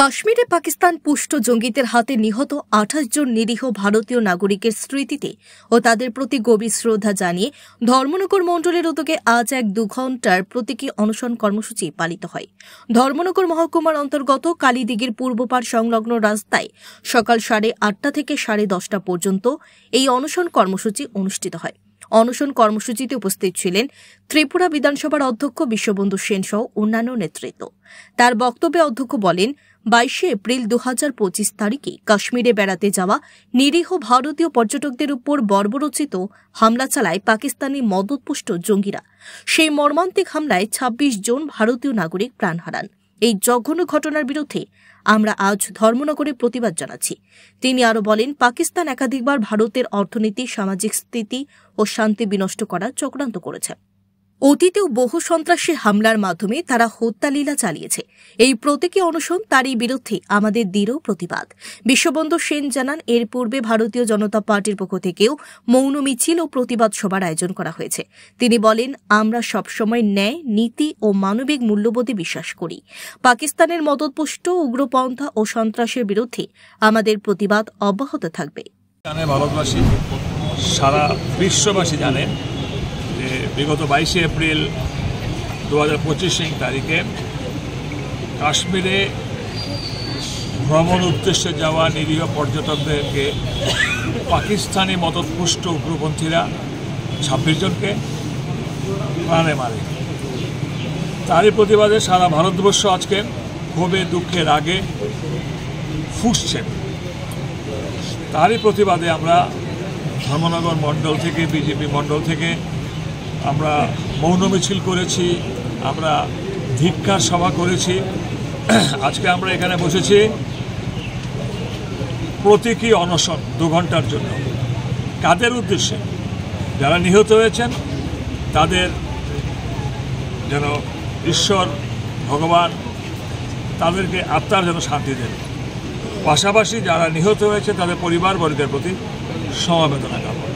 কাশ্মীরে পাকিস্তান পুষ্ট জঙ্গিদের হাতে নিহত ২৮ জন নিরীহ ভারতীয় নাগরিকের স্মৃতিতে ও তাদের প্রতি গভীর শ্রদ্ধা জানিয়ে ধর্মনগর মণ্ডলের উদ্যোগে আজ এক ২ ঘণ্টার প্রতীকী অনশন কর্মসূচি পালিত হয়। ধর্মনগর মহকুমার অন্তর্গত কালীদিঘির পূর্বপাড় সংলগ্ন রাস্তায় সকাল ৮:৩০ থেকে ১০:৩০ পর্যন্ত এই অনশন কর্মসূচি অনুষ্ঠিত হয়। অনশন কর্মসূচিতে উপস্থিত ছিলেন ত্রিপুরা বিধানসভার অধ্যক্ষ বিশ্ববন্ধু সেন সহ অন্যান্য নেতৃত্ব। তার বক্তব্যে অধ্যক্ষ বলেন, ২২ এপ্রিল ২০২৫ তারিখে কাশ্মীরে বেড়াতে যাওয়া নিরীহ ভারতীয় পর্যটকদের উপর বর্বরোচিত হামলা চালায় পাকিস্তানি মদতপুষ্ট জঙ্গিরা। সেই মর্মান্তিক হামলায় ২৬ জন ভারতীয় নাগরিক প্রাণ হারান। এই জঘন্য ঘটনার বিরুদ্ধে আমরা আজ ধর্মনগরে প্রতিবাদ জানাচ্ছি। তিনি আরও বলেন, পাকিস্তান একাধিকবার ভারতের অর্থনীতি, সামাজিক স্থিতি ও শান্তি বিনষ্ট করার চক্রান্ত করেছে। অতীতেও বহু সন্ত্রাসী হামলার মাধ্যমে তারা হত্যালীলা চালিয়েছে। এই প্রতীকী অনশন তারই বিরুদ্ধে আমাদের দৃঢ় প্রতিবাদ। বিশ্ববন্ধু সেন জানান, এর পূর্বে ভারতীয় জনতা পার্টির পক্ষ থেকেও মৌন মিছিল ও প্রতিবাদ সভার আয়োজন করা হয়েছে। তিনি বলেন, আমরা সবসময় ন্যায়, নীতি ও মানবিক মূল্যবোধে বিশ্বাস করি। পাকিস্তানের মদতপুষ্ট উগ্রপন্থা ও সন্ত্রাসের বিরুদ্ধে আমাদের প্রতিবাদ অব্যাহত থাকবে। ভারতবাসী, সারা বিশ্ববাসী জানেন যে বিগত ২২ এপ্রিল ২০২৫ তারিখে কাশ্মীরে ভ্রমণ উদ্দেশ্যে যাওয়া নিরীহ পর্যটকদেরকে পাকিস্তানি মদতপুষ্ট উগ্রপন্থীরা ২৬ জনকে প্রাণে মারে। তারই প্রতিবাদে সারা ভারতবর্ষ আজকে ক্ষোভে দুঃখের আগে ফুঁসছে। তারই প্রতিবাদে আমরা ধর্মনগর মণ্ডল থেকে, বিজেপি মণ্ডল থেকে আমরা মৌন মিছিল করেছি, আমরা ধিক্কার সভা করেছি। আজকে আমরা এখানে বসেছি প্রতীকী অনশন ২ ঘণ্টার জন্য। কাদের উদ্দেশ্যে? যারা নিহত হয়েছেন তাদের যেন ঈশ্বর ভগবান তাদেরকে আত্মার যেন শান্তি দেন। পাশাপাশি যারা নিহত হয়েছে তাদের পরিবারবর্গের প্রতি সমবেদনা জ্ঞাপন।